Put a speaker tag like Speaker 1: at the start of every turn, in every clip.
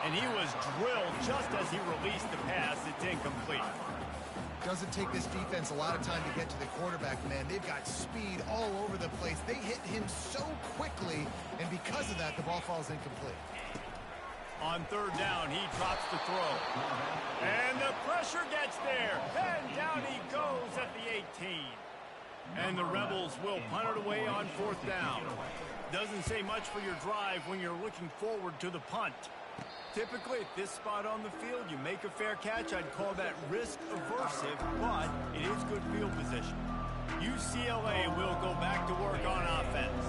Speaker 1: And he was drilled just as he released the pass. It's incomplete.
Speaker 2: Doesn't take this defense a lot of time to get to the quarterback, man. They've got speed all over the place. They hit him so quickly, and because of that, the ball falls incomplete.
Speaker 1: On third down, he drops the throw. And the pressure gets there. And down he goes at the 18. And the Rebels will punt it away on fourth down. Doesn't say much for your drive when you're looking forward to the punt. Typically, at this spot on the field, you make a fair catch. I'd call that risk-aversive, but it is good field position. UCLA will go back to work on offense.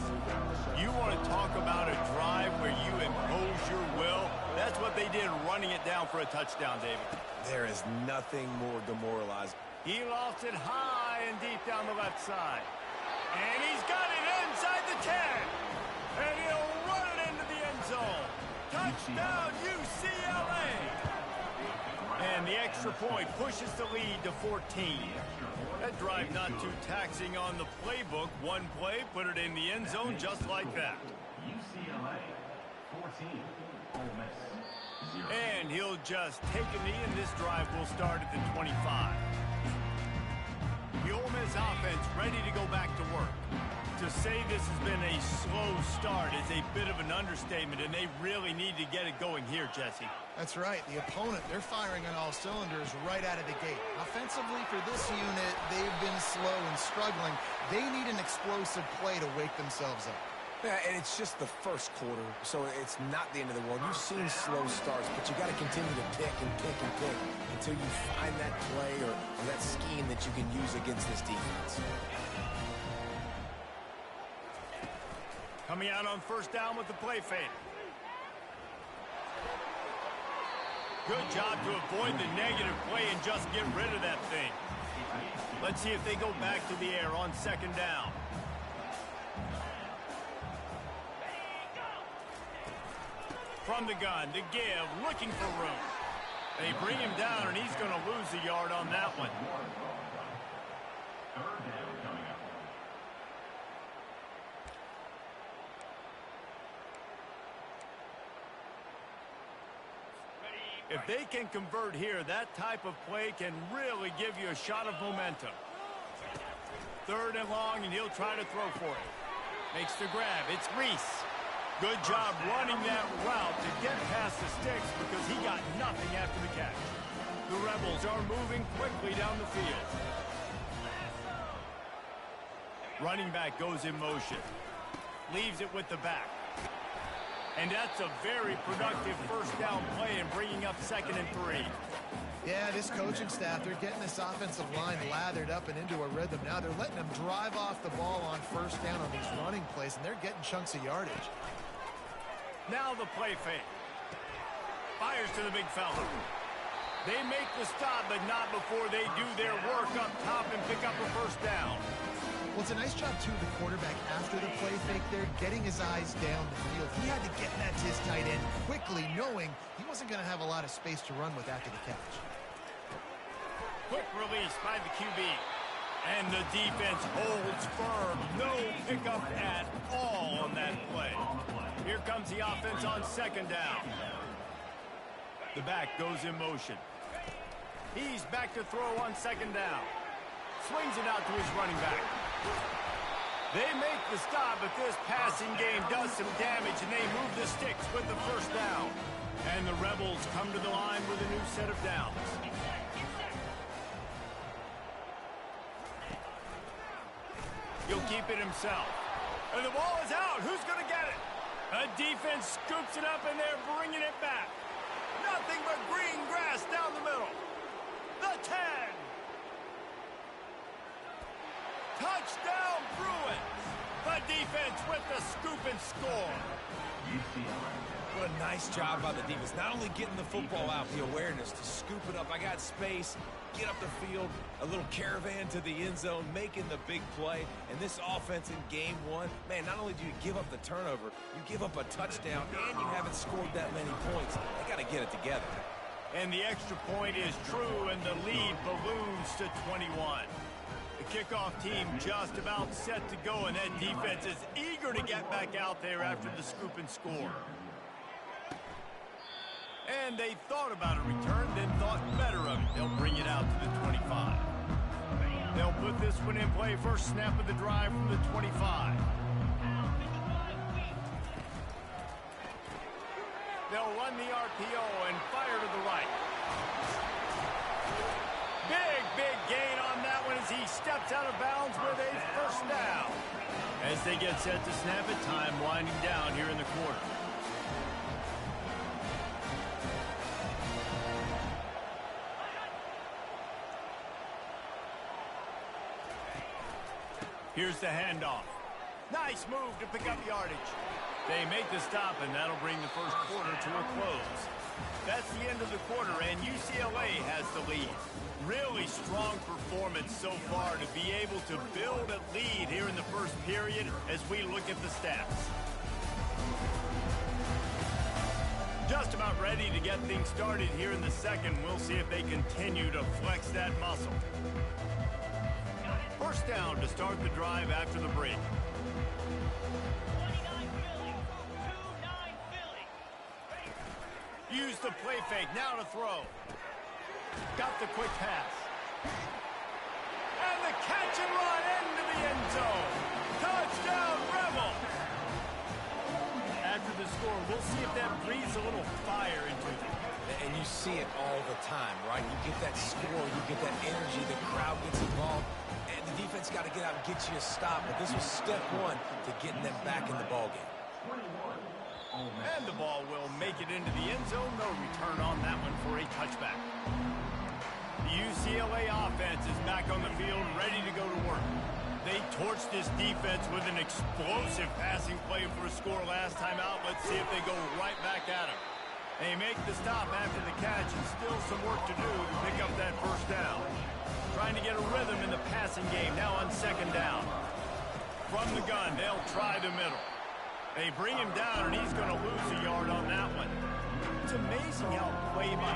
Speaker 1: You want to talk about a drive where you impose your will? That's what they did, running it down for a touchdown, David.
Speaker 3: There is nothing more demoralizing.
Speaker 1: He lofts it high and deep down the left side. And he's got it inside the 10. And he'll run it into the end zone. Touchdown, UCLA! And the extra point pushes the lead to 14. That drive not too taxing on the playbook. One play, put it in the end zone just like that.
Speaker 4: UCLA 14, Ole Miss 0.
Speaker 1: And he'll just take a knee, and this drive will start at the 25. The Ole Miss offense ready to go back to work. To say this has been a slow start is a bit of an understatement, and they really need to get it going here, Jesse.
Speaker 2: That's right. The opponent, they're firing on all cylinders right out of the gate. Offensively for this unit, they've been slow and struggling. They need an explosive play to wake themselves up.
Speaker 3: Yeah, and it's just the first quarter, so it's not the end of the world. You've seen slow starts, but you got to continue to pick and pick and pick until you find that play or that scheme that you can use against this defense.
Speaker 1: Coming out on first down with the play fake. Good job to avoid the negative play and just get rid of that thing. Let's see if they go back to the air on second down. From the gun, to give, looking for room. They bring him down, and he's going to lose a yard on that one. If they can convert here, that type of play can really give you a shot of momentum. Third and long, and he'll try to throw for it. Makes the grab. It's Reese. Good job running that route to get past the sticks because he got nothing after the catch. The Rebels are moving quickly down the field. Running back goes in motion. Leaves it with the back. And that's a very productive first down play and bringing up 2nd and 3.
Speaker 2: Yeah, this coaching staff, they're getting this offensive line lathered up and into a rhythm. Now they're letting them drive off the ball on first down on these running plays, and they're getting chunks of yardage.
Speaker 1: Now the play fake. Fires to the big fella. They make the stop, but not before they do their work up top and pick up a first down.
Speaker 2: Well, it's a nice job, too, the quarterback after the play fake there, getting his eyes down the field. He had to get that to his tight end quickly, knowing he wasn't going to have a lot of space to run with after the catch.
Speaker 1: Quick release by the QB. And the defense holds firm. No pickup at all on that play. Here comes the offense on second down. The back goes in motion. He's back to throw on second down. Swings it out to his running back. They make the stop, but this passing game does some damage, and they move the sticks with the first down. And the Rebels come to the line with a new set of downs. He'll keep it himself. And the ball is out. Who's going to get it? A defense scoops it up, and they're bringing it back. Nothing but green grass down the middle. The 10. Touchdown, Bruins. The defense with the scoop and score.
Speaker 3: What a nice job by the defense. Not only getting the football out, the awareness to scoop it up. I got space, get up the field, a little caravan to the end zone, making the big play. And this offense in game one, man, not only do you give up the turnover, you give up a touchdown, and you haven't scored that many points. They got to get it together.
Speaker 1: And the extra point is true, and the lead balloons to 21. The kickoff team just about set to go, and that defense is eager to get back out there after the scoop and score. And they thought about a return, then thought better of it. They'll bring it out to the 25. They'll put this one in play. First snap of the drive from the 25. They'll run the RPO and fire to the right. Big gain on that one as he steps out of bounds with a first down. As they get set to snap it, time winding down here in the quarter. Here's the handoff. Nice move to pick up yardage. They make the stop, and that'll bring the first quarter to a close. That's the end of the quarter, and UCLA has the lead. Really strong performance so far to be able to build a lead here in the first period as we look at the stats. Just about ready to get things started here in the second. We'll see if they continue to flex that muscle. First down to start the drive after the break. Use the play fake, now to throw. Got the quick pass. And the catch and run into the end zone. Touchdown, Rebels! After the score, we'll see if that breathes a little fire into them.
Speaker 3: And you see it all the time, right? You get that score, you get that energy, the crowd gets involved, and the defense got to get out and get you a stop. But this was step one to getting them back in the ballgame.
Speaker 1: And the ball will make it into the end zone. No return on that one for a touchback. The UCLA offense is back on the field, ready to go to work. They torched this defense with an explosive passing play for a score last time out. Let's see if they go right back at him. They make the stop after the catch, and still some work to do to pick up that first down. Trying to get a rhythm in the passing game now on second down. From the gun, they'll try the middle. They bring him down, and he's going to lose a yard on that one. It's amazing how play by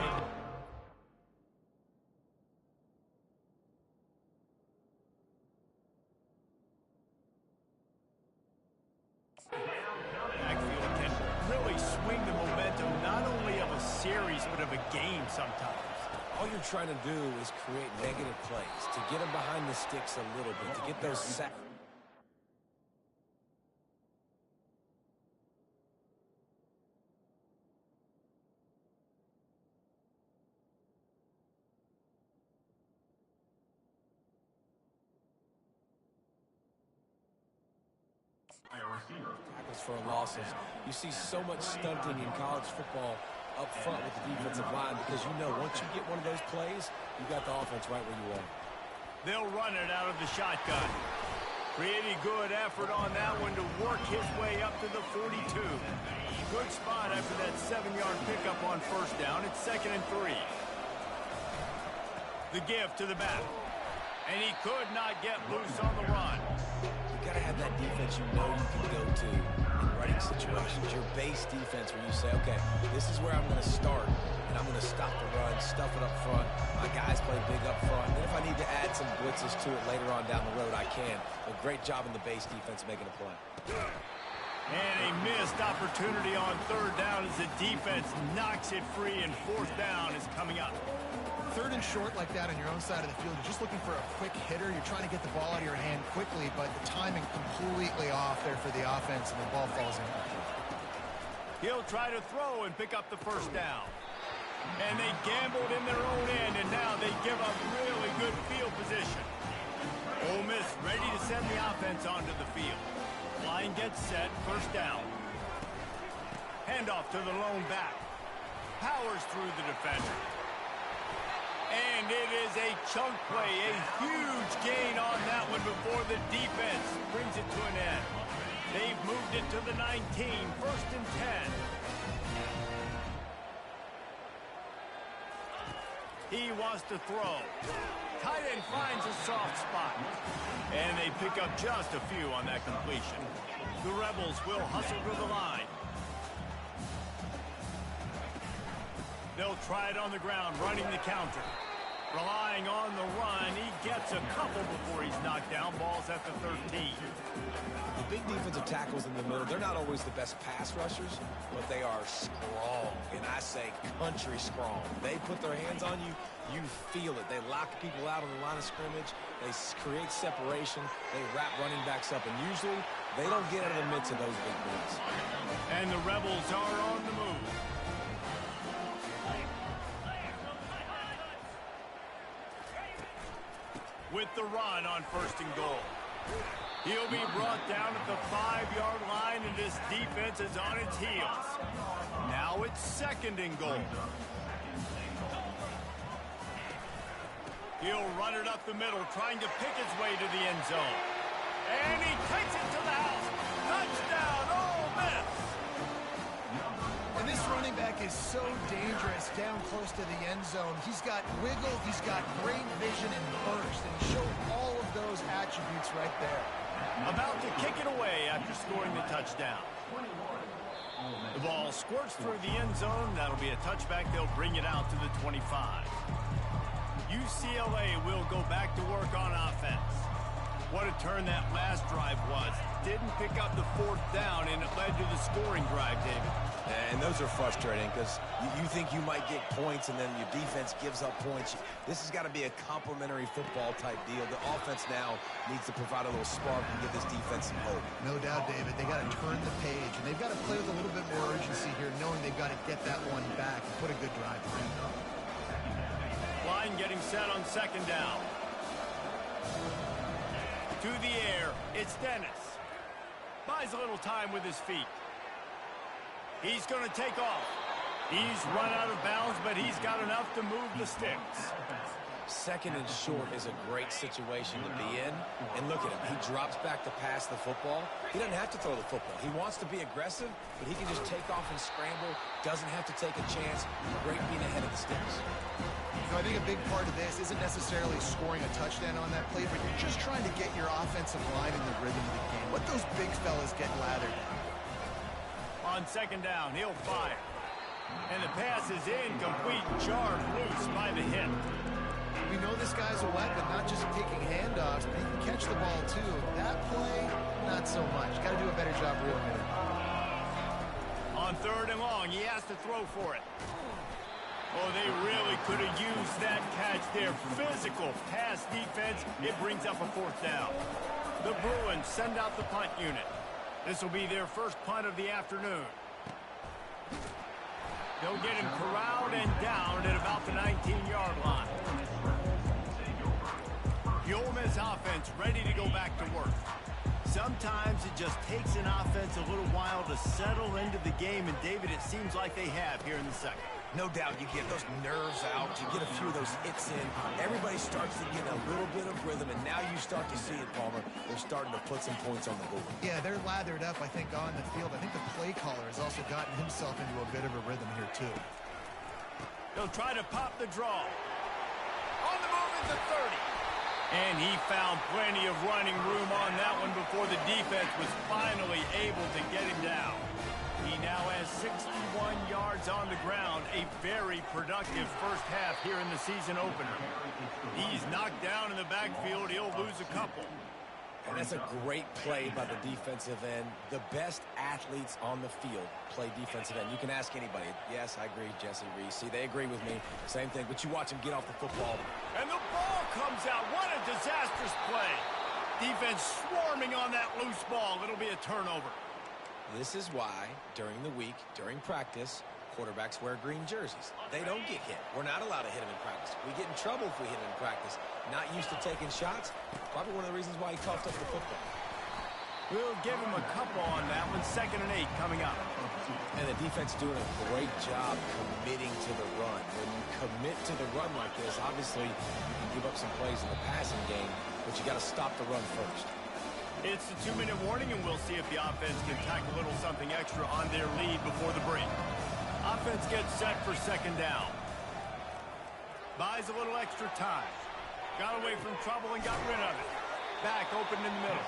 Speaker 1: backfield can really swing the momentum not only of a series but of a game sometimes.
Speaker 3: All you're trying to do is create negative plays, to get them behind the sticks a little bit, to get those sacks. Tackles for losses. You see so much stunting in college football up front with the defensive line because you know once you get one of those plays, you got the offense right where you want it.
Speaker 1: They'll run it out of the shotgun. Pretty good effort on that one to work his way up to the 42. Good spot after that 7-yard pickup on first down. It's 2nd and 3. The give to the back. And he could not get loose on the run.
Speaker 3: You got to have that defense you know you can go to in running situations. Your base defense where you say, okay, this is where I'm going to start, and I'm going to stop the run, stuff it up front. My guys play big up front. And if I need to add some blitzes to it later on down the road, I can. A great job in the base defense making a play.
Speaker 1: And a missed opportunity on third down as the defense knocks it free, and fourth down is coming up.
Speaker 2: Third and short like that on your own side of the field, you're just looking for a quick hitter. You're trying to get the ball out of your hand quickly, but the timing completely off there for the offense, and the ball falls in.
Speaker 1: He'll try to throw and pick up the first down. And they gambled in their own end, and now they give up really good field position. Ole Miss ready to send the offense onto the field. Line gets set, first down. Handoff to the lone back. Powers through the defender. And it is a chunk play, a huge gain on that one before the defense brings it to an end. They've moved it to the 19, 1st and 10. He wants to throw. Tight end finds a soft spot. And they pick up just a few on that completion. The Rebels will hustle to the line. They'll try it on the ground, running the counter. Relying on the run, he gets a couple before he's knocked down. Ball's at the 13.
Speaker 3: The big defensive tackles in the middle, they're not always the best pass rushers, but they are strong, and I say country strong. They put their hands on you, you feel it. They lock people out on the line of scrimmage. They create separation. They wrap running backs up, and usually they don't get out of the midst of those big boys.
Speaker 1: And the Rebels are on the move. With the run on 1st and goal. He'll be brought down at the 5-yard line, and this defense is on its heels. Now it's 2nd and goal. He'll run it up the middle, trying to pick his way to the end zone. And he takes it to the house. Touchdown, Ole Miss!
Speaker 2: And this running back is so dangerous down close to the end zone. He's got wiggle, he's got great vision and burst, and he showed all of those attributes right there.
Speaker 1: About to kick it away after scoring the touchdown. The ball squirts through the end zone. That'll be a touchback. They'll bring it out to the 25. UCLA will go back to work on offense. What a turn that last drive was. Didn't pick up the 4th down, and it led to the scoring drive, David.
Speaker 3: And those are frustrating because you think you might get points and then your defense gives up points. This has got to be a complementary football type deal. The offense now needs to provide a little spark and give this defense some hope.
Speaker 2: No doubt, David. They got to turn the page, and they've got to play with a little bit more urgency here, knowing they've got to get that one back and put a good drive in.
Speaker 1: Line getting set on 2nd down. To the air, it's Dennis. Buys a little time with his feet. He's going to take off. He's run out of bounds, but he's got enough to move the sticks.
Speaker 3: 2nd and short is a great situation to be in. And look at him. He drops back to pass the football. He doesn't have to throw the football. He wants to be aggressive, but he can just take off and scramble. Doesn't have to take a chance. Great being ahead of the sticks.
Speaker 2: So I think a big part of this isn't necessarily scoring a touchdown on that play, but you're just trying to get your offensive line in the rhythm of the game. Let those big fellas get lathered.
Speaker 1: On 2nd down, he'll fire. And the pass is incomplete, jarred loose by the hit.
Speaker 2: We know this guy's a weapon, not just taking handoffs, but he can catch the ball too. That play, not so much. Got to do a better job reeling it in.
Speaker 1: On 3rd and long, he has to throw for it. Oh, they really could have used that catch there. Physical pass defense. It brings up a 4th down. The Bruins send out the punt unit. This will be their first punt of the afternoon. They'll get him corralled and down at about the 19-yard line. The Ole Miss offense ready to go back to work. Sometimes it just takes an offense a little while to settle into the game, and David, it seems like they have here in the 2nd.
Speaker 3: No doubt you get those nerves out. You get a few of those hits in. Everybody starts to get a little bit of rhythm, and now you start to see it, Palmer. They're starting to put some points on the board.
Speaker 2: Yeah, they're lathered up, I think, on the field. I think the play caller has also gotten himself into a bit of a rhythm here, too.
Speaker 1: They'll try to pop the draw. On the move at the 30. And he found plenty of running room on that one before the defense was finally able to get him down. He now has 61 yards on the ground, a very productive first half here in the season opener. He's knocked down in the backfield. He'll lose a couple.
Speaker 3: And that's a great play by the defensive end. The best athletes on the field play defensive end. You can ask anybody. Yes, I agree, Jesse Reese. See, they agree with me. Same thing, but you watch him get off the football.
Speaker 1: And the ball comes out. What a disastrous play. Defense swarming on that loose ball. It'll be a turnover.
Speaker 3: This is why, during the week, during practice, quarterbacks wear green jerseys. They don't get hit. We're not allowed to hit them in practice. We get in trouble if we hit them in practice. Not used to taking shots. Probably one of the reasons why he coughed up the football.
Speaker 1: We'll give him a couple on that one. 2nd and 8 coming up.
Speaker 3: And the defense doing a great job committing to the run. When you commit to the run like this, obviously you can give up some plays in the passing game, but you got to stop the run first.
Speaker 1: It's the 2-minute warning, and we'll see if the offense can tack a little something extra on their lead before the break. Offense gets set for 2nd down. Buys a little extra time. Got away from trouble and got rid of it. Back open in the middle.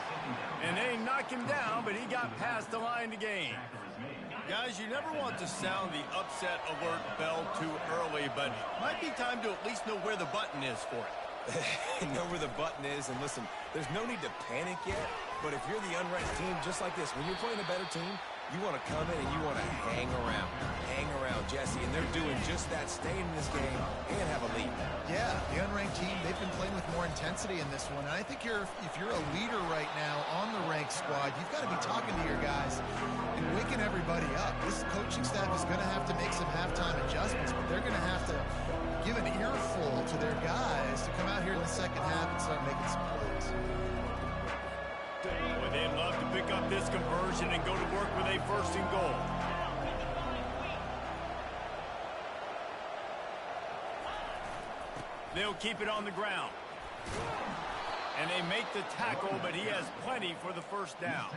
Speaker 1: And they knock him down, but he got past the line to gain. Guys, you never want to sound the upset alert bell too early, but might be time to at least know where the button is for it.
Speaker 3: Know where the button is, and listen, there's no need to panic yet, but if you're the unranked team, just like this, when you're playing a better team, you want to come in and you want to hang around, Jesse, and they're doing just that, staying in this game and have a lead.
Speaker 2: Yeah, the unranked team, they've been playing with more intensity in this one, and I think if you're a leader right now on the ranked squad, you've got to be talking to your guys and waking everybody up. This coaching staff is going to have to make some halftime adjustments, but they're going to have to give an earful to their guys to come out here in the second half and start making some plays.
Speaker 1: Well, they'd love to pick up this conversion and go to work with a first and goal. They'll keep it on the ground. And they make the tackle, but he has plenty for the first down.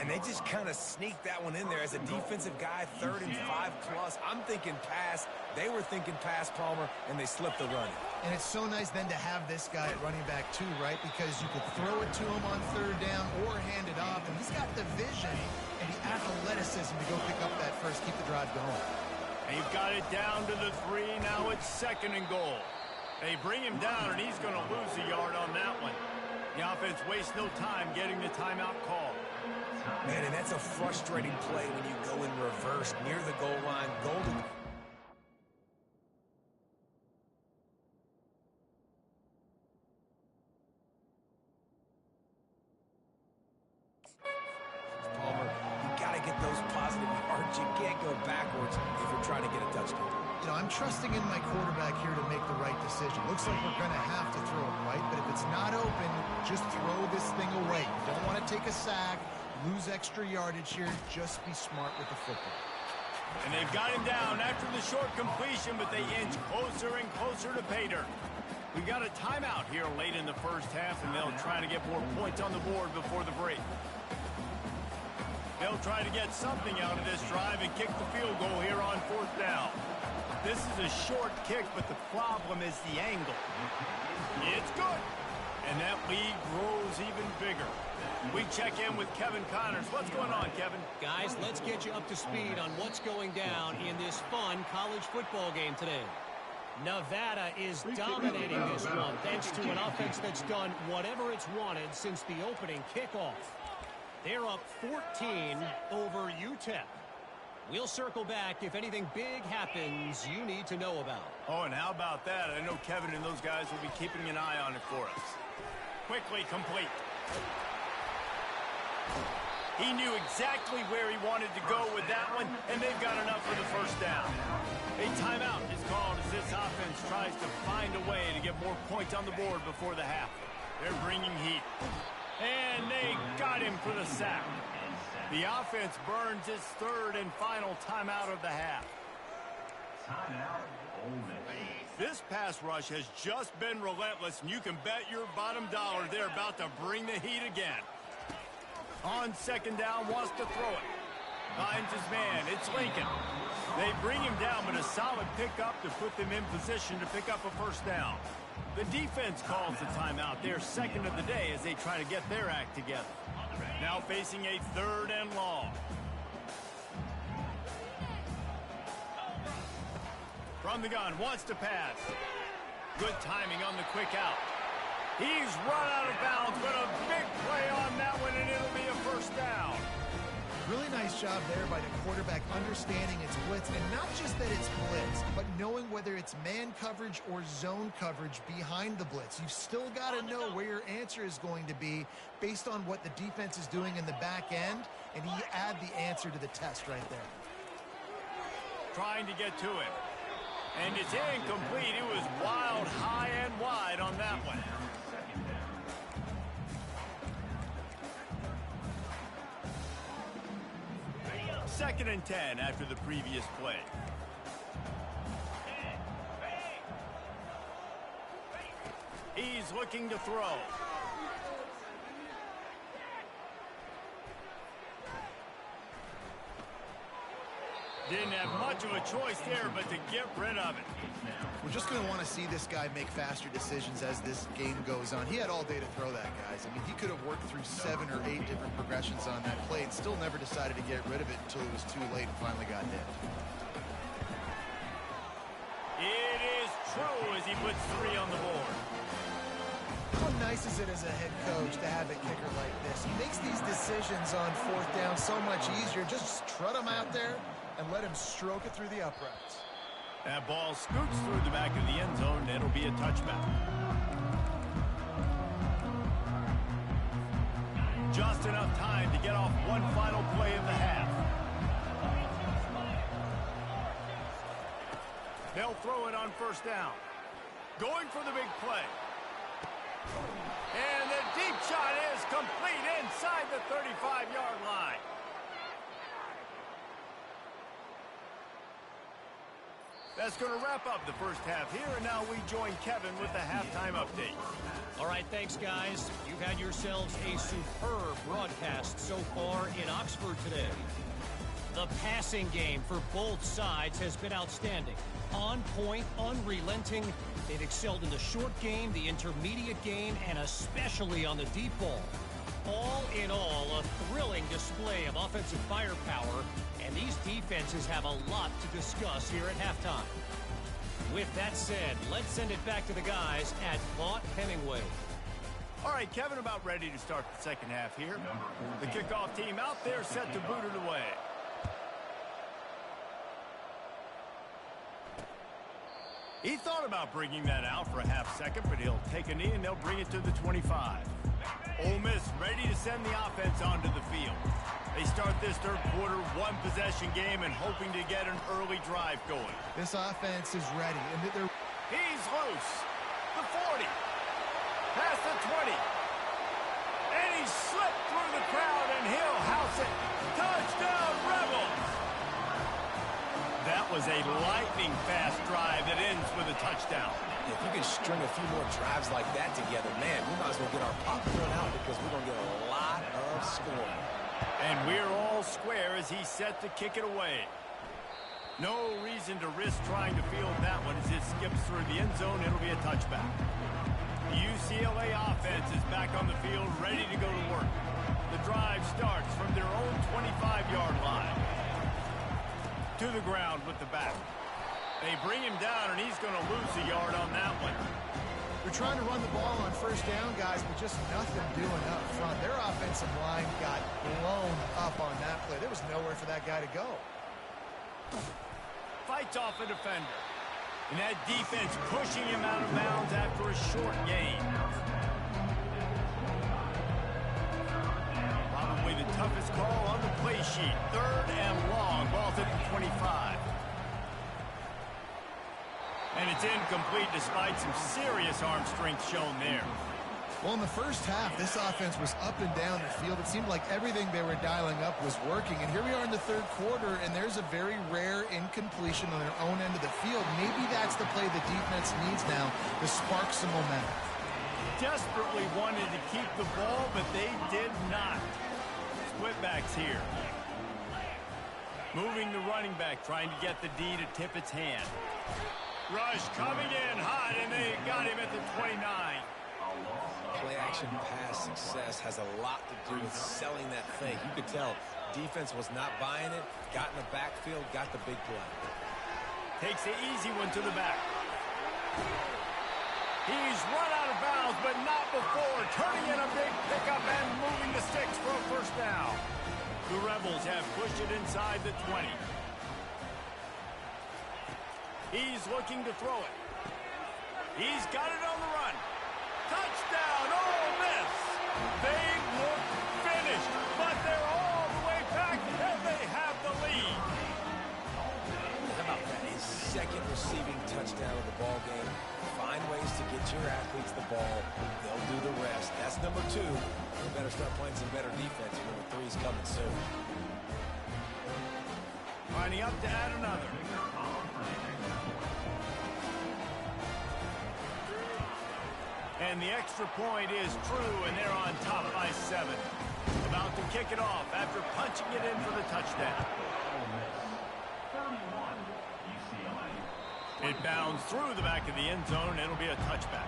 Speaker 3: And they just kind of sneaked that one in there as a defensive guy, 3rd and 5+. I'm thinking pass. They were thinking pass, Palmer, and they slipped the run.
Speaker 2: And it's so nice then to have this guy at running back too, right? Because you could throw it to him on 3rd down or hand it off, and he's got the vision and the athleticism to go pick up that first, keep the drive going.
Speaker 1: They've got it down to the 3. Now it's 2nd and goal. They bring him down, and he's going to lose a yard on that one. The offense wastes no time getting the timeout call.
Speaker 3: Man, and that's a frustrating play when you go in reverse near the goal line. Golden. Palmer, you got to get those positive yards. You can't go backwards if you're trying to get a touchdown.
Speaker 2: You know, I'm trusting in my quarterback here to make the right decision. Looks like we're going to have to throw it right, but if it's not open, just throw this thing away. You don't want to take a sack, lose extra yardage here. Just be smart with the football.
Speaker 1: And they've got him down after the short completion, but they inch closer and closer to pay dirt. We've got a timeout here late in the first half, and they'll try to get more points on the board before the break. They'll try to get something out of this drive and kick the field goal here on 4th down. This is a short kick, but the problem is the angle. It's good. And that lead grows even bigger. We check in with Kevin Connors. What's going on, Kevin?
Speaker 5: Guys, let's get you up to speed on what's going down in this fun college football game today. Nevada is dominating this one thanks to an offense that's done whatever it's wanted since the opening kickoff. They're up 14 over UTEP. We'll circle back if anything big happens you need to know about.
Speaker 1: Oh, and how about that? I know Kevin and those guys will be keeping an eye on it for us. Quickly complete. He knew exactly where he wanted to go with that one, and they've got enough for the first down. A timeout is called as this offense tries to find a way to get more points on the board before the half. They're bringing heat. And they got him for the sack. The offense burns its 3rd and final timeout of the half.
Speaker 4: Timeout, Ole Miss.
Speaker 1: This pass rush has just been relentless, and you can bet your bottom dollar they're about to bring the heat again. On 2nd down, wants to throw it. Finds his man. It's Lincoln. They bring him down, but a solid pickup to put them in position to pick up a first down. The defense calls the timeout. They're 2nd of the day as they try to get their act together. Now facing a 3rd and long. From the gun, wants to pass. Good timing on the quick out. He's run out of bounds, but a big play on that one, and it'll be a first down.
Speaker 2: Really nice job there by the quarterback understanding it's blitz, and not just that it's blitz, but knowing whether it's man coverage or zone coverage behind the blitz. You've still got to know where your answer is going to be based on what the defense is doing in the back end, and he add the answer to the test right there.
Speaker 1: Trying to get to it. And it's incomplete. It was wild, high and wide on that one. 2nd and 10 after the previous play. He's looking to throw. Didn't have much of a choice there, but to get rid of it.
Speaker 2: We're just going to want to see this guy make faster decisions as this game goes on. He had all day to throw that, guys. I mean, he could have worked through 7 or 8 different progressions on that play and still never decided to get rid of it until it was too late and finally got hit.
Speaker 1: It is true as he puts 3 on the board.
Speaker 2: How nice is it as a head coach to have a kicker like this? He makes these decisions on 4th down so much easier. Just trot him out there and let him stroke it through the uprights.
Speaker 1: That ball scoots through the back of the end zone. It'll be a touchback. Just enough time to get off one final play of the half. They'll throw it on 1st down. Going for the big play. And the deep shot is complete inside the 35-yard line. That's going to wrap up the first half here, and now we join Kevin with the halftime update.
Speaker 5: All right, thanks, guys. You've had yourselves a superb broadcast so far in Oxford today. The passing game for both sides has been outstanding. On point, unrelenting. They've excelled in the short game, the intermediate game, and especially on the deep ball. All in all, a thrilling display of offensive firepower, and these defenses have a lot to discuss here at halftime. With that said, let's send it back to the guys at Vaught Hemingway.
Speaker 1: All right, Kevin, about ready to start the second half here. The kickoff team out there set to boot it away. He thought about bringing that out for a half second, but he'll take a knee and they'll bring it to the 25. Ole Miss ready to send the offense onto the field. They start this third quarter one-possession game and hoping to get an early drive going.
Speaker 2: This offense is ready. And
Speaker 1: he's loose. The 40. Past the 20. And he slipped through the crowd and he'll house it. Touchdown, Rebels! That was a lightning-fast drive that ends with a touchdown.
Speaker 3: If you can string a few more drives like that together, man, we might as well get our popcorn out because we're going to get a lot of scoring.
Speaker 1: And we're all square as he's set to kick it away. No reason to risk trying to field that one as it skips through the end zone. It'll be a touchback. The UCLA offense is back on the field, ready to go to work. The drive starts from their own 25-yard line. To the ground with the back. They bring him down, and he's going to lose a yard on that one.
Speaker 2: They're trying to run the ball on 1st down, guys, but just nothing doing up front. Their offensive line got blown up on that play. There was nowhere for that guy to go.
Speaker 1: Fights off a defender. And that defense pushing him out of bounds after a short gain. Probably the toughest call on the play sheet. 3rd and long. Ball's at the 25. And it's incomplete despite some serious arm strength shown there.
Speaker 2: Well, in the first half, this offense was up and down the field. It seemed like everything they were dialing up was working. And here we are in the 3rd quarter, and there's a very rare incompletion on their own end of the field. Maybe that's the play the defense needs now to spark some momentum.
Speaker 1: Desperately wanted to keep the ball, but they did not. Splitbacks here. Moving the running back, trying to get the D to tip its hand. Rush coming in hot, and they got him at the 29.
Speaker 3: Play-action pass success has a lot to do with selling that fake. You could tell defense was not buying it, got in the backfield, got the big play.
Speaker 1: Takes the easy one to the back. He's run out of bounds, but not before. Turning in a big pickup and moving the sticks for a 1st down. The Rebels have pushed it inside the 20. He's looking to throw it. He's got it on the run. Touchdown, Ole Miss. They look finished, but they're all the way back, and they have the lead.
Speaker 3: How about that? His 2nd receiving touchdown of the ball game. Find ways to get your athletes the ball. They'll do the rest. That's number 2. We better start playing some better defense. Number 3 is coming soon.
Speaker 1: Lining up to add another. And the extra point is true, and they're on top by 7. About to kick it off after punching it in for the touchdown. It bounds through the back of the end zone, and it'll be a touchback.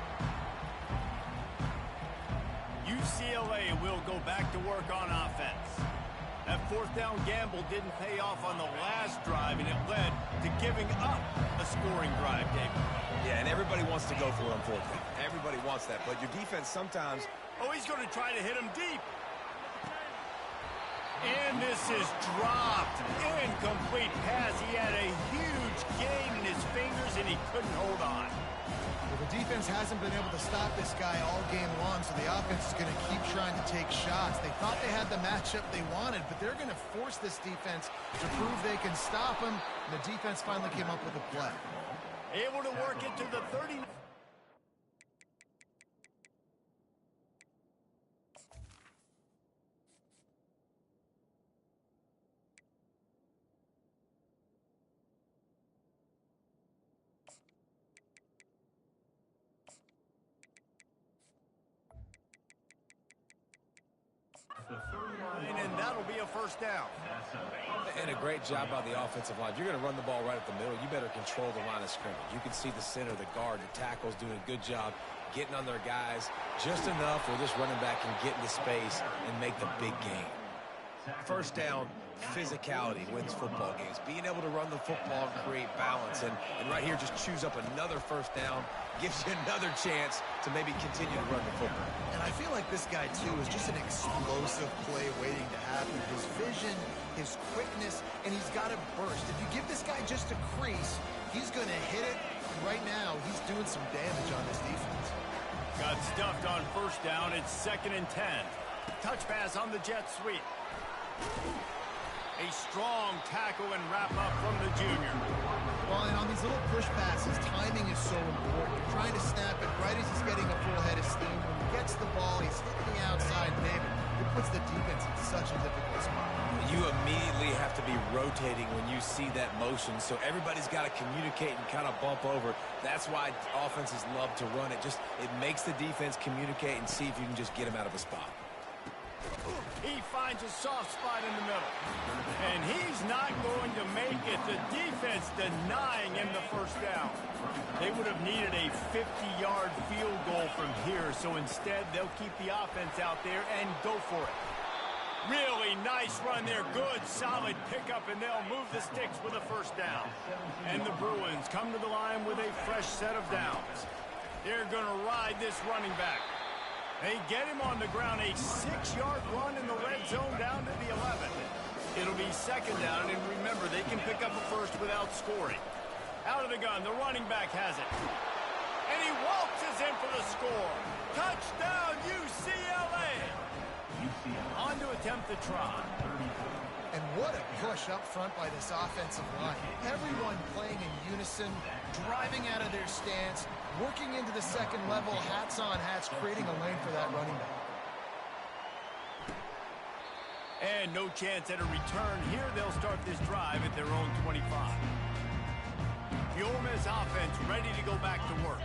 Speaker 1: UCLA will go back to work on offense. That fourth down gamble didn't pay off on the last drive, and it led to giving up a scoring drive, David.
Speaker 3: Yeah, and everybody wants to go for it on fourth down. Everybody wants that, but your defense sometimes...
Speaker 1: Oh, he's going to try to hit him deep. And this is dropped. Incomplete pass. He had a huge gain in his fingers, and he couldn't hold on.
Speaker 2: Well, the defense hasn't been able to stop this guy all game long, so the offense is going to keep trying to take shots. They thought they had the matchup they wanted, but they're going to force this defense to prove they can stop him. And the defense finally came up with a play.
Speaker 1: Able to work it to the 30. And that'll be a first down.
Speaker 3: And a great job by the offensive line. If you're going to run the ball right up the middle, you better control the line of scrimmage. You can see the center, the guard, the tackles doing a good job getting on their guys just enough where this running back can get into space and make the big game. First down, physicality wins football games. Being able to run the football and create balance. And right here, just choose up another first down, gives you another chance to maybe continue to run the football.
Speaker 2: And I feel like this guy, too, is just an explosive play waiting to happen. His vision, his quickness, and he's got to burst. If you give this guy just a crease, he's going to hit it. Right now, he's doing some damage on this defense.
Speaker 1: Got stuffed on first down. It's 2nd and 10. Touch pass on the jet sweep. A strong tackle and wrap up from the junior.
Speaker 2: Well, and on these little push passes, timing is so important. You're trying to snap it right as he's getting a full head of steam. When he gets the ball, he's hitting the outside, David. It puts the defense in such a difficult spot.
Speaker 3: You immediately have to be rotating when you see that motion, so everybody's got to communicate and kind of bump over. That's why offenses love to run it. It makes the defense communicate and see if you can just get him out of a spot.
Speaker 1: He finds a soft spot in the middle. And he's not going to make it. The defense denying him the first down. They would have needed a 50-yard field goal from here, so instead they'll keep the offense out there and go for it. Really nice run there. Good, solid pickup, and they'll move the sticks with a first down. And the Bruins come to the line with a fresh set of downs. They're going to ride this running back. They get him on the ground, a 6-yard run in the red zone down to the 11. It'll be 2nd down, and remember, they can pick up a first without scoring. Out of the gun, the running back has it. And he waltzes in for the score. Touchdown, UCLA! On to attempt the try.
Speaker 2: And what a push up front by this offensive line. Everyone playing in unison, driving out of their stance, working into the second level, hats on hats, creating a lane for that running back.
Speaker 1: And no chance at a return. Here they'll start this drive at their own 25. The Ole Miss offense ready to go back to work.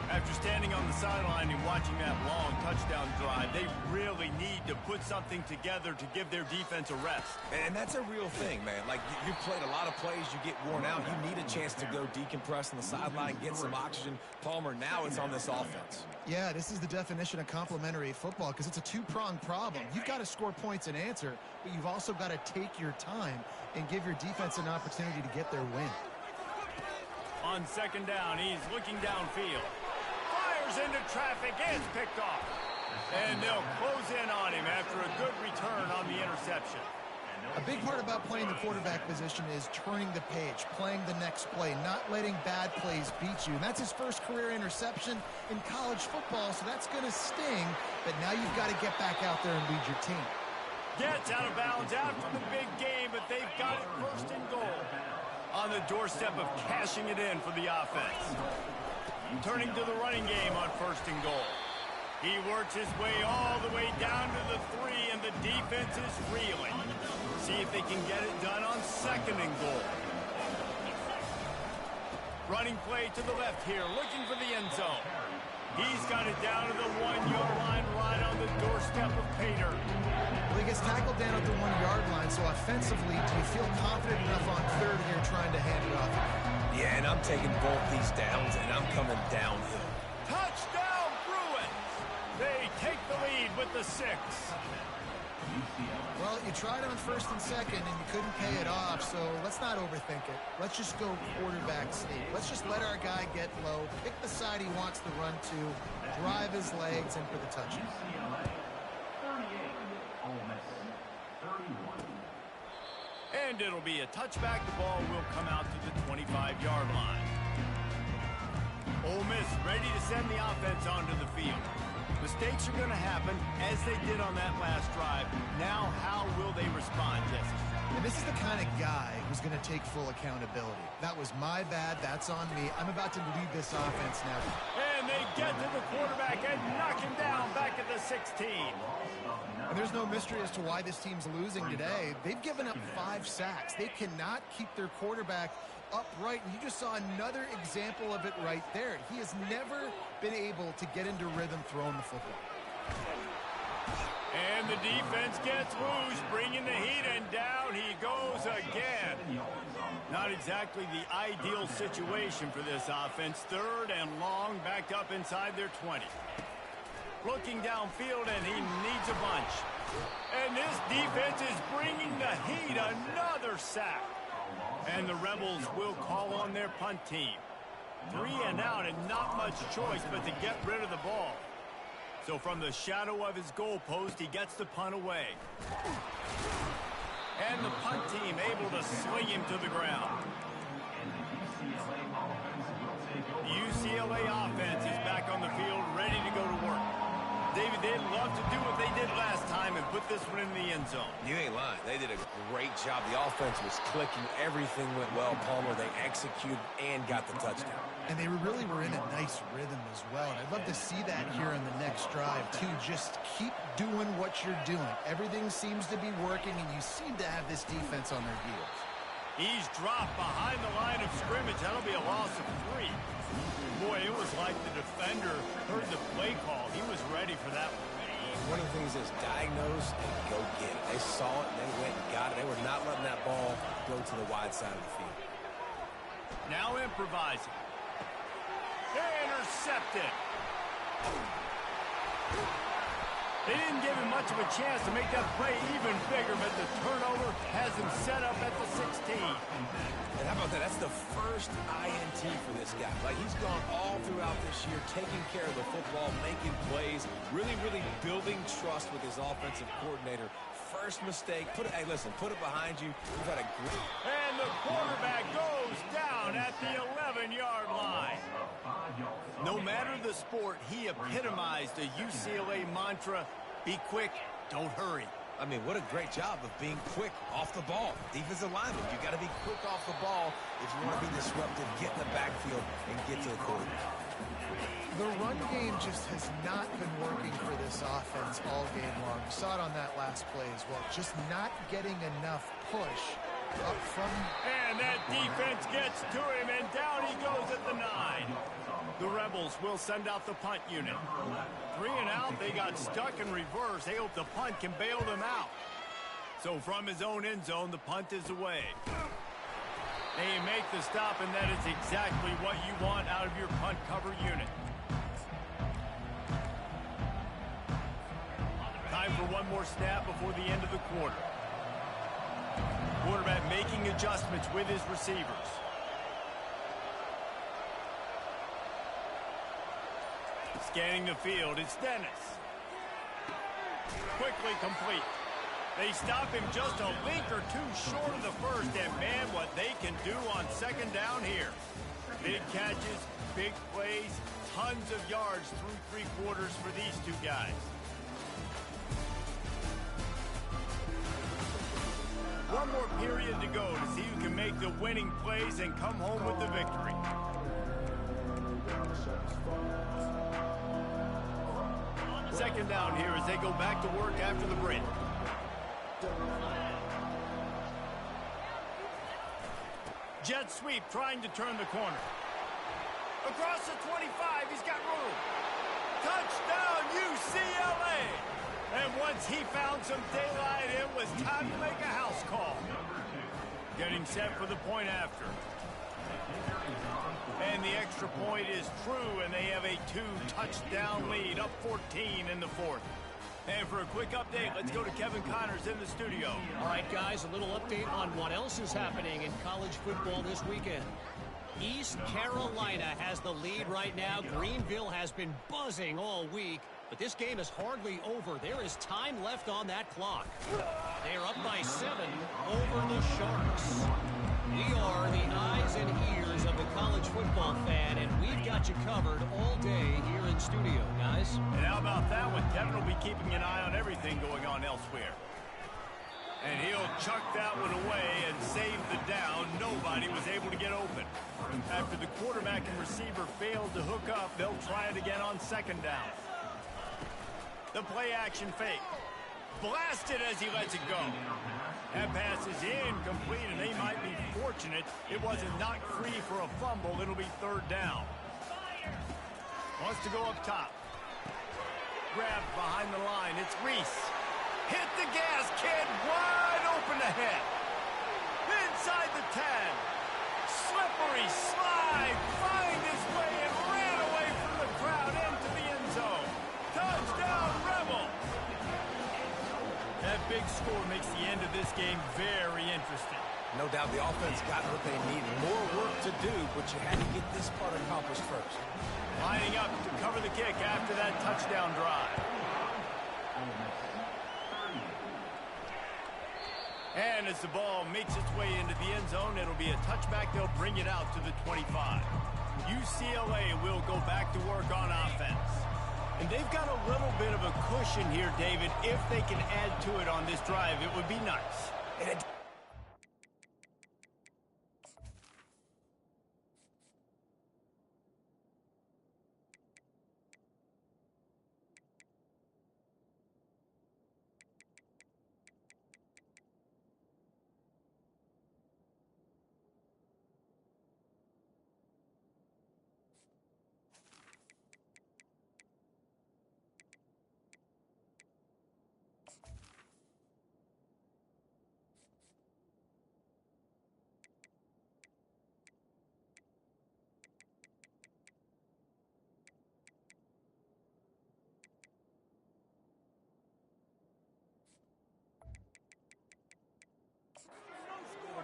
Speaker 1: After standing on the sideline and watching that long touchdown drive, they really need to put something together to give their defense a rest.
Speaker 3: And that's a real thing, man. Like, you played a lot of plays, you get worn out. You need a chance to go decompress on the sideline, get some oxygen. Palmer, now it's on this offense.
Speaker 2: Yeah, this is the definition of complementary football because it's a two-pronged problem. You've got to score points and answer, but you've also got to take your time and give your defense an opportunity to get their win.
Speaker 1: On 2nd down, he's looking downfield. Into traffic, is picked off. And they'll close in on him after a good return on the interception.
Speaker 2: A big part about playing the quarterback position is turning the page, playing the next play, not letting bad plays beat you. And that's his first career interception in college football, so that's going to sting. But now you've got to get back out there and lead your team.
Speaker 1: Gets out of bounds after the big game, but they've got it 1st and goal. On the doorstep of cashing it in for the offense. Turning to the running game on 1st and goal. He works his way all the way down to the 3, and the defense is reeling. See if they can get it done on 2nd and goal. Running play to the left here, looking for the end zone. He's got it down to the 1-yard line, right on the doorstep of Pater.
Speaker 2: Well, he gets tackled down at the 1-yard line, so offensively, do you feel confident enough on 3rd here trying to hand it off?
Speaker 3: Yeah, and I'm I'm taking both these downs, and I'm coming downhill.
Speaker 1: Touchdown, Bruins! They take the lead with the 6.
Speaker 2: Well, you tried on 1st and 2nd, and you couldn't pay it off, so let's not overthink it. Let's just go quarterback sneak. Let's just let our guy get low, pick the side he wants to run to, drive his legs, and for the touchdown.
Speaker 1: And it'll be a touchback. The ball will come out to the 25-yard line. Ole Miss ready to send the offense onto the field. Mistakes are going to happen, as they did on that last drive. Now, how will they respond, Jesse?
Speaker 2: And this is the kind of guy who's going to take full accountability. That was my bad. That's on me. I'm about to lead this offense now.
Speaker 1: And they get to the quarterback and knock him down back at the 16.
Speaker 2: And there's no mystery as to why this team's losing today. They've given up 5 sacks. They cannot keep their quarterback upright, and you just saw another example of it right there. He has never been able to get into rhythm throwing the football.
Speaker 1: And the defense gets loose, bringing the heat, and down he goes again. Not exactly the ideal situation for this offense. 3rd and long, backed up inside their 20. Looking downfield, and he needs a bunch. And this defense is bringing the heat. Another sack. And the Rebels will call on their punt team. 3 and out, and not much choice but to get rid of the ball. So from the shadow of his goalpost, he gets the punt away. And the punt team able to sling him to the ground. The UCLA offense is back on the field, ready to go to work. David, they'd love to do what they did last time and put this one in the end zone.
Speaker 3: You ain't lying. They did a great job. The offense was clicking. Everything went well, Palmer. They executed and got the touchdown.
Speaker 2: And they really were in a nice rhythm as well. And I'd love to see that here in the next drive, too. Just keep doing what you're doing. Everything seems to be working, and you seem to have this defense on their heels.
Speaker 1: He's dropped behind the line of scrimmage. That'll be a loss of 3. Boy, it was like the defender heard the play call. He was ready for that one.
Speaker 3: One of the things is diagnose and go get it. They saw it, and they went and got it. They were not letting that ball go to the wide side of the field.
Speaker 1: Now improvising. Intercepted. They didn't give him much of a chance to make that play even bigger, but the turnover has him set up at the 16.
Speaker 3: And how about that? That's the first INT for this guy. Like, he's gone all throughout this year, taking care of the football, making plays, really, really building trust with his offensive coordinator. First mistake. Hey, listen, put it behind you. You've had a great...
Speaker 1: And the quarterback goes down at the 11-yard line. No matter the sport, he epitomized the UCLA mantra, be quick, don't hurry.
Speaker 3: I mean, what a great job of being quick off the ball. Defensive lineman, you got to be quick off the ball if you want to be disruptive, get in the backfield, and get to the quarterback.
Speaker 2: The run game just has not been working for this offense all game long. We saw it on that last play as well. Just not getting enough push up from...
Speaker 1: And that defense gets to him, and down he goes at the 9. The Rebels will send out the punt unit. 3 and out, they got stuck in reverse. They hope the punt can bail them out. So from his own end zone, the punt is away. They make the stop, and that is exactly what you want out of your punt cover unit. Time for one more snap before the end of the quarter. Quarterback making adjustments with his receivers. Scanning the field, it's Dennis. Quickly complete. They stop him just a link or two short of the first, and man, what they can do on 2nd down here. Big catches, big plays, tons of yards through 3 quarters for these 2 guys. One more period to go to see who can make the winning plays and come home with the victory. Second down here as they go back to work after the break. Jet sweep trying to turn the corner. Across the 25, he's got room. Touchdown, UCLA! And once he found some daylight, it was time to make a house call. Getting set for the point after. And the extra point is true, and they have a 2-touchdown lead, up 14 in the fourth. And for a quick update, let's go to Kevin Connors in the studio.
Speaker 5: All right, guys, a little update on what else is happening in college football this weekend. East Carolina has the lead right now. Greenville has been buzzing all week, but this game is hardly over. There is time left on that clock. They are up by 7 over the Sharks. We are the eyes and ears of the college football fan, and we've got you covered all day here in studio, guys.
Speaker 1: And how about that one? Kevin will be keeping an eye on everything going on elsewhere. And he'll chuck that one away and save the down. Nobody was able to get open. After the quarterback and receiver failed to hook up, they'll try it again on second down. The play action fake. Blasted as he lets it go. That pass is incomplete, and they might be fortunate it wasn't knocked free for a fumble. It'll be third down. Wants to go up top. Grab behind the line. It's Reese. Hit the gas, kid. Wide open ahead. Inside the 10. Slippery slide. Find his way and ran away from the crowd into the end zone. Touchdown, Rebel. That big score makes the end of this game very interesting.
Speaker 3: No doubt the offense got what they needed. More work to do, but you had to get this part accomplished first.
Speaker 1: Lining up to cover the kick after that touchdown drive. And as the ball makes its way into the end zone, it'll be a touchback. They'll bring it out to the 25. UCLA will go back to work on offense. And they've got a little bit of a cushion here, David. If they can add to it on this drive, it would be nice.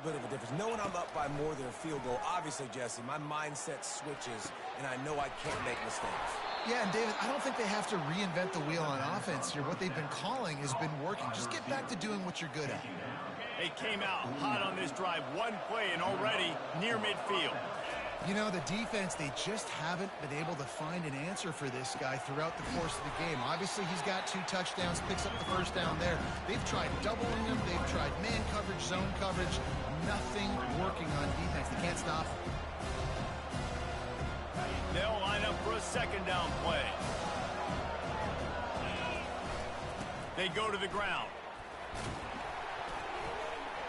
Speaker 3: Bit of a difference. Knowing I'm up by more than a field goal, obviously, Jesse, my mindset switches, and I know I can't make mistakes.
Speaker 2: Yeah, and David, I don't think they have to reinvent the wheel on offense here. What they've been calling has been working. Just get back to doing what you're good at.
Speaker 1: They came out hot on this drive. One play and already near midfield.
Speaker 2: You know, the defense, they just haven't been able to find an answer for this guy throughout the course of the game. Obviously, he's got 2 touchdowns, picks up the first down there. They've tried doubling him. They've tried man coverage, zone coverage. Nothing working on defense. They can't stop him.
Speaker 1: They'll line up for a second down play. They go to the ground.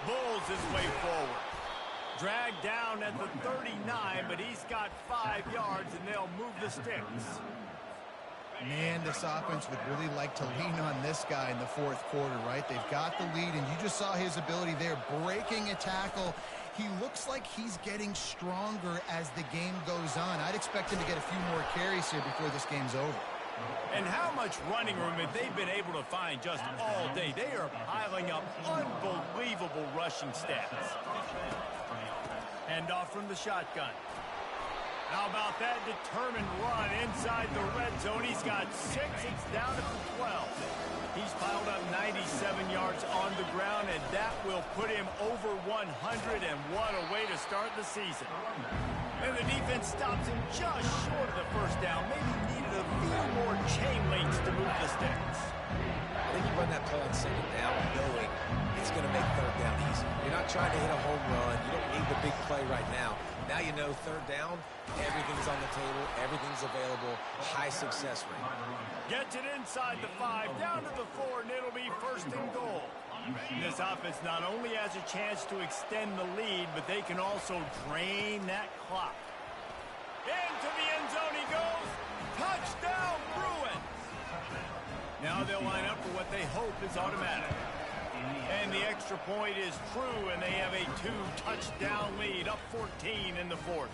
Speaker 1: Bulls his way forward. Dragged down at the 39, but he's got 5 yards, and they'll move the sticks.
Speaker 2: Man, this offense would really like to lean on this guy in the fourth quarter, right? They've got the lead, and you just saw his ability there, breaking a tackle. He looks like he's getting stronger as the game goes on. I'd expect him to get a few more carries here before this game's over.
Speaker 1: And how much running room have they been able to find just all day? They are piling up unbelievable rushing stats. Hand off from the shotgun. How about that determined run inside the red zone? He's got 6. It's down to the 12. He's piled up 97 yards on the ground, and that will put him over 100, and what a way to start the season. And the defense stops him just short of the first down. Maybe needed a few more chain links to move the sticks.
Speaker 3: I think you run that play on second down knowing it's going to make third down easy. You're not trying to hit a home run. You don't need the big play right now. Now you know third down, everything's on the table, everything's available, high success rate.
Speaker 1: Gets it inside the 5, down to the 4, and it'll be first and goal. This offense not only has a chance to extend the lead, but they can also drain that clock. Into the end zone he goes. Touchdown, Bruins! Now they'll line up for what they hope is automatic. And the extra point is true, and they have a 2-touchdown lead, up 14 in the fourth.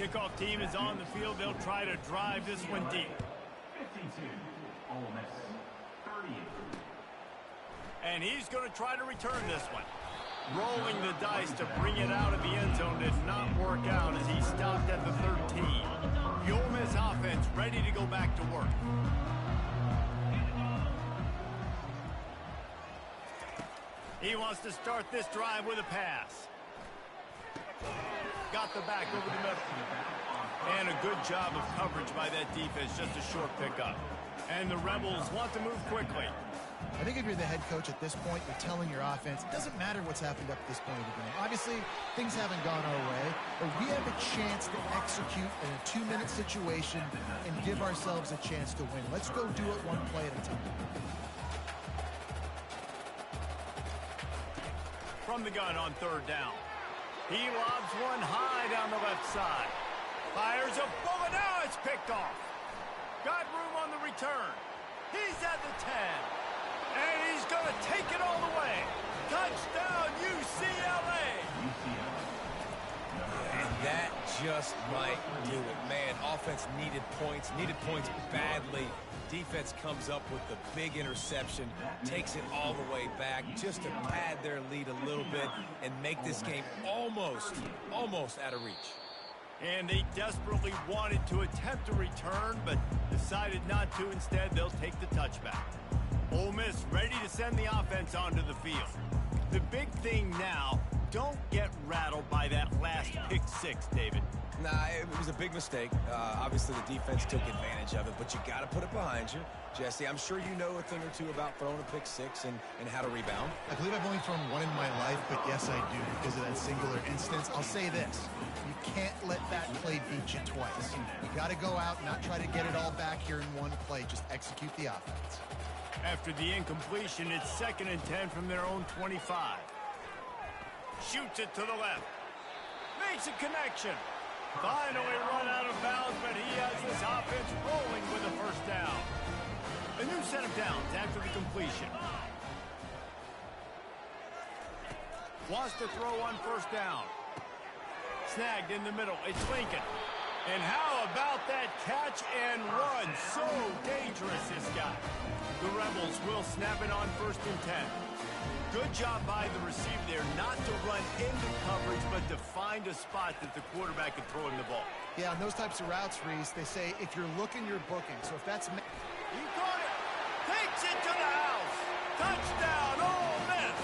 Speaker 1: Kickoff team is on the field. They'll try to drive this one deep.
Speaker 4: 52, Ole Miss, 38.
Speaker 1: And he's going to try to return this one. Rolling the dice to bring it out of the end zone did not work out as he stopped at the 13. The Ole Miss offense ready to go back to work. He wants to start this drive with a pass. Got the back over the middle. And a good job of coverage by that defense, just a short pickup. And the Rebels want to move quickly.
Speaker 2: I think if you're the head coach at this point, you're telling your offense, it doesn't matter what's happened up to this point of the game. Obviously, things haven't gone our way, but we have a chance to execute in a 2-minute situation and give ourselves a chance to win. Let's go do it one play at a time.
Speaker 1: From the gun on third down. He lobs one high down the left side. Fires a bullet. Now it's picked off. Got room on the return. He's at the 10. And he's going to take it all the way. Touchdown, UCLA.
Speaker 3: And that just might do it. Man, offense needed points badly. Defense comes up with the big interception, takes it all the way back just to pad their lead a little bit and make this game almost out of reach.
Speaker 1: And they desperately wanted to attempt a return, but decided not to. Instead, they'll take the touchback. Ole Miss ready to send the offense onto the field. The big thing now, don't get rattled by that last pick six, David.
Speaker 3: Nah, it was a big mistake. Obviously, the defense took advantage of it, but you got to put it behind you. Jesse, I'm sure you know a thing or two about throwing a pick six and how to rebound.
Speaker 2: I believe I've only thrown one in my life, but yes, I do because of that singular instance. I'll say this. You can't let that play beat you twice. You got to go out and not try to get it all back here in one play. Just execute the offense.
Speaker 1: After the incompletion, it's 2nd and 10 from their own 25. Shoots it to the left. Makes a connection. Finally run out of bounds, but he has this offense rolling with a first down. A new set of downs after the completion. Wants to throw on first down. Snagged in the middle. It's Lincoln. And how about that catch and run? So dangerous, this guy. The Rebels will snap it on 1st and 10. Good job by the receiver there not to run into coverage, but to find a spot that the quarterback can throw him the ball.
Speaker 2: Yeah, on those types of routes, Reese, they say if you're looking, you're booking. So if that's...
Speaker 1: He caught it. Takes it to the house. Touchdown, Ole Miss.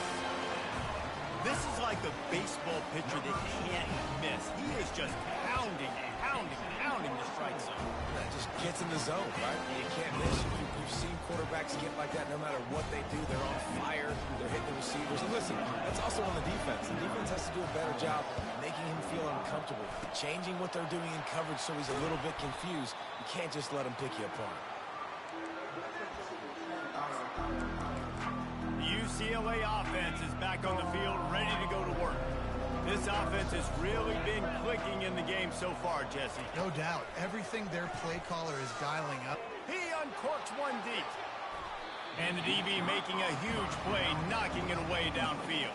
Speaker 1: This is like a baseball pitcher that can't miss. He is just pounding the strike zone.
Speaker 3: That just gets in the zone, right? You can't miss. You've seen quarterbacks get like that no matter what they do. They're on fire. They're hitting the receivers. And listen, that's also on the defense. The defense has to do a better job making him feel uncomfortable, changing what they're doing in coverage so he's a little bit confused. You can't just let him pick you apart.
Speaker 1: The UCLA offense is back on the field, ready to go to work. This offense has really been clicking in the game so far, Jesse.
Speaker 2: No doubt. Everything their play caller is dialing up.
Speaker 1: He uncorks one deep. And the DB making a huge play, knocking it away downfield.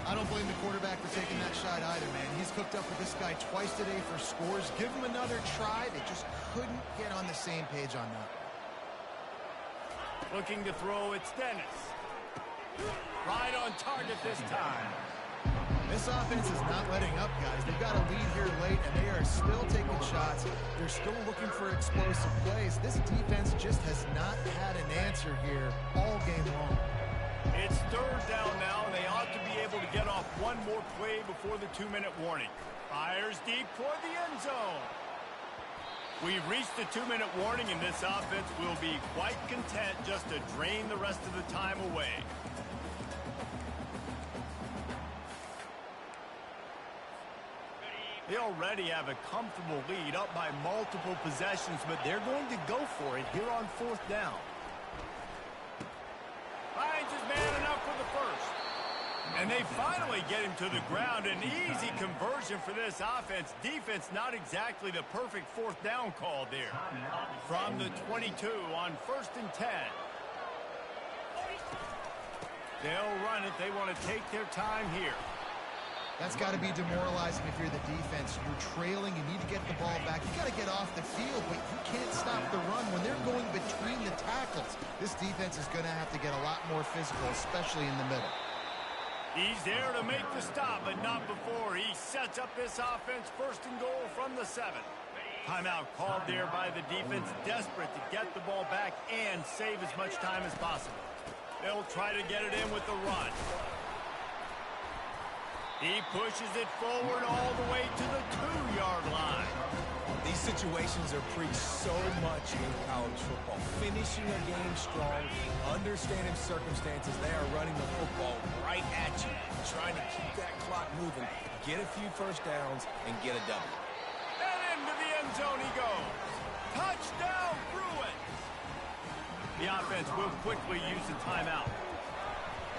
Speaker 2: I don't blame the quarterback for taking that shot either, man. He's cooked up with this guy twice today for scores. Give him another try. They just couldn't get on the same page on that.
Speaker 1: Looking to throw, it's Dennis. Right on target this time.
Speaker 2: This offense is not letting up, guys. They've got a lead here late, and they are still taking shots. They're still looking for explosive plays. This defense just has not had an answer here all game long.
Speaker 1: It's 3rd down now, and they ought to be able to get off one more play before the 2-minute warning. Fires deep toward the end zone. We've reached the 2-minute warning, and this offense will be quite content just to drain the rest of the time away. They already have a comfortable lead up by multiple possessions, but they're going to go for it here on 4th down. Finds his man enough for the first. And they finally get him to the ground. An easy conversion for this offense. Defense not exactly the perfect 4th down call there. From the 22 on 1st and 10. They'll run it. They want to take their time here.
Speaker 2: That's got to be demoralizing if you're the defense. You're trailing. You need to get get the ball back. You got to get off the field, but you can't stop the run when they're going between the tackles. This defense is going to have to get a lot more physical, especially in the middle.
Speaker 1: He's there to make the stop, but not before he sets up this offense. First and goal from the 7. Timeout called there by the defense, desperate to get the ball back and save as much time as possible. They'll try to get it in with the run. He pushes it forward all the way to the 2-yard line.
Speaker 3: These situations are preached so much in college football. Finishing a game strong, understanding circumstances. They are running the football right at you, trying to keep that clock moving, get a few first downs, and get a W.
Speaker 1: And into the end zone he goes. Touchdown, Bruins! The offense will quickly use the timeout.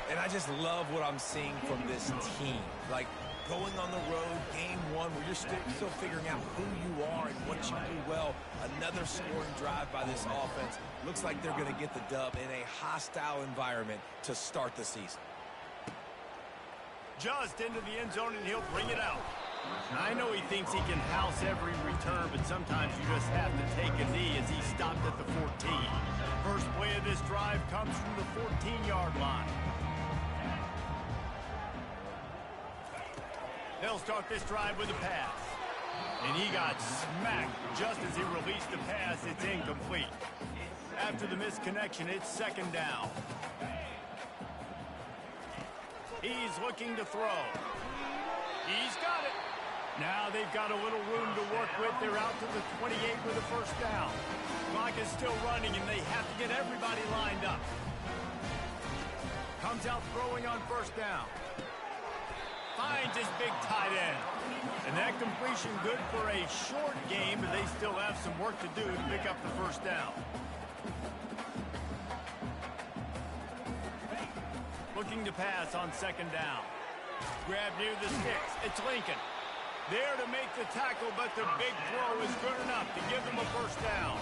Speaker 3: And I just love what I'm seeing from this team. Like, going on the road, game 1, where you're still figuring out who you are and what you do well. Another scoring drive by this offense. Looks like they're going to get the dub in a hostile environment to start the season.
Speaker 1: Just into the end zone, and he'll bring it out. I know he thinks he can house every return, but sometimes you just have to take a knee as he stopped at the 14. First play of this drive comes from the 14-yard line. They'll start this drive with a pass. And he got smacked just as he released the pass. It's incomplete. After the misconnection, it's second down. He's looking to throw. He's got it. Now they've got a little room to work with. They're out to the 28 with a first down. Clock is still running, and they have to get everybody lined up. Comes out throwing on first down. Finds his big tight end. And that completion good for a short game, but they still have some work to do to pick up the first down. Looking to pass on second down. Grab near the sticks. It's Lincoln. There to make the tackle, but the big throw is good enough to give them a first down.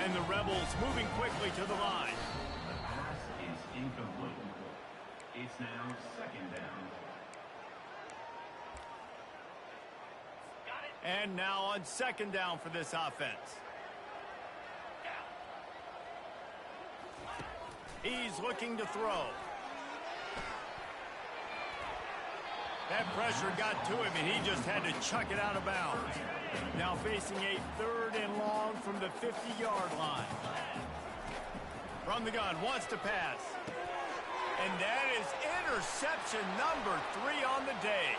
Speaker 1: And the Rebels moving quickly to the line.
Speaker 4: The pass is incomplete. It's now second down.
Speaker 1: And now on second down for this offense. He's looking to throw. That pressure got to him, and he just had to chuck it out of bounds. Now facing a 3rd and long from the 50-yard line. From the gun, wants to pass. And that is interception number 3 on the day.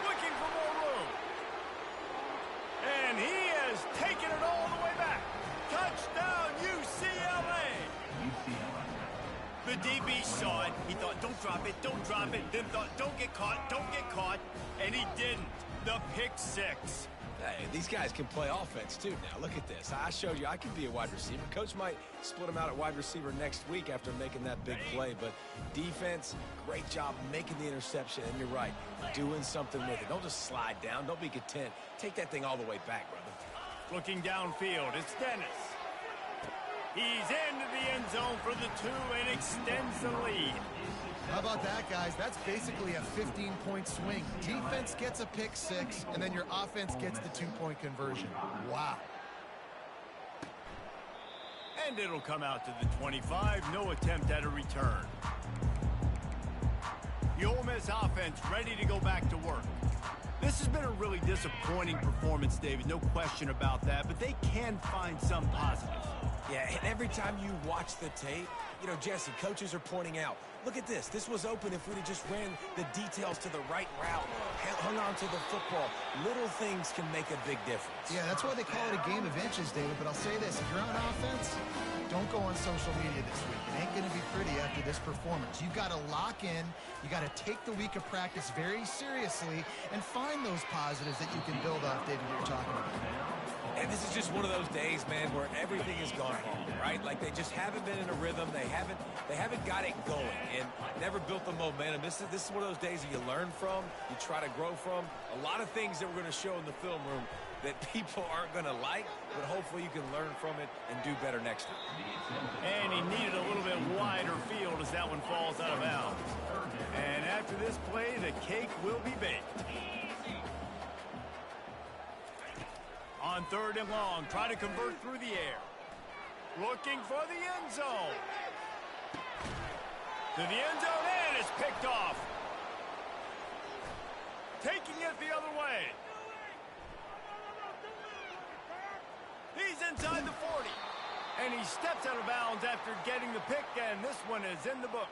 Speaker 1: Looking for more room. And he has taken it all the way back. Touchdown, UCLA. The DB saw it. He thought, don't drop it, don't drop it. Then thought, don't get caught, don't get caught. And he didn't. The pick 6.
Speaker 3: Hey, these guys can play offense, too, now. Look at this. I showed you I can be a wide receiver. Coach might split him out at wide receiver next week after making that big play. But defense, great job making the interception. And you're right, doing something with it. Don't just slide down. Don't be content. Take that thing all the way back, brother.
Speaker 1: Looking downfield, it's Dennis. He's into the end zone for the 2 and extends the lead.
Speaker 2: How about that, guys? That's basically a 15-point swing. Defense gets a pick 6, and then your offense gets the 2-point conversion. Wow.
Speaker 1: And it'll come out to the 25. No attempt at a return. The Ole Miss offense ready to go back to work. This has been a really disappointing performance, David. No question about that, but they can find some positives.
Speaker 3: Yeah, and every time you watch the tape, you know, Jesse, coaches are pointing out, look at this. This was open if we'd have just ran the details to the right route, hung on to the football. Little things can make a big difference.
Speaker 2: Yeah, that's why they call it a game of inches, David. But I'll say this, if you're on offense, don't go on social media this week. It ain't going to be pretty after this performance. You've got to lock in. You got to take the week of practice very seriously and find those positives that you can build off, David, what you're talking about.
Speaker 3: And this is just one of those days, man, where everything has gone wrong, right? Like they just haven't been in a rhythm. They haven't got it going and never built the momentum. This is one of those days that you learn from, you try to grow from. A lot of things that we're going to show in the film room that people aren't going to like, but hopefully you can learn from it and do better next time.
Speaker 1: And he needed a little bit wider field as that one falls out of bounds. And after this play, the cake will be baked. on 3rd and long. Try to convert through the air. Looking for the end zone. To the end zone, and it's picked off. Taking it the other way. He's inside the 40. And he steps out of bounds after getting the pick, and this one is in the books.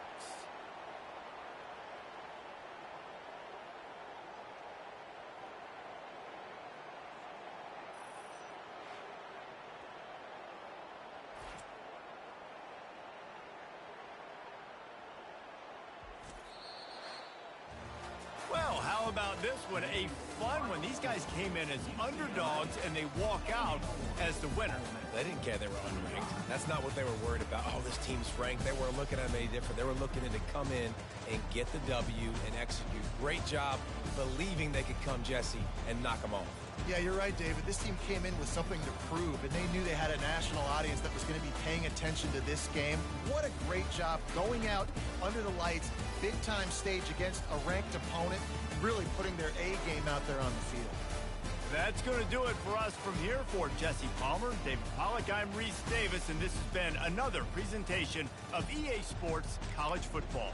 Speaker 1: Well, how about this one? A fun one. These guys came in as underdogs, and they walk out as the winner.
Speaker 3: They didn't care they were unranked. That's not what they were worried about. Oh, this team's ranked. They weren't looking at them any different. They were looking to come in and get the W and execute. Great job believing they could come, Jesse, and knock them off.
Speaker 2: Yeah, you're right, David. This team came in with something to prove, and they knew they had a national audience that was going to be paying attention to this game. What a great job going out under the lights, big-time stage against a ranked opponent, and really putting their A game out there on the field.
Speaker 1: That's going to do it for us from here. For Jesse Palmer, David Pollack, I'm Reese Davis, and this has been another presentation of EA Sports College Football.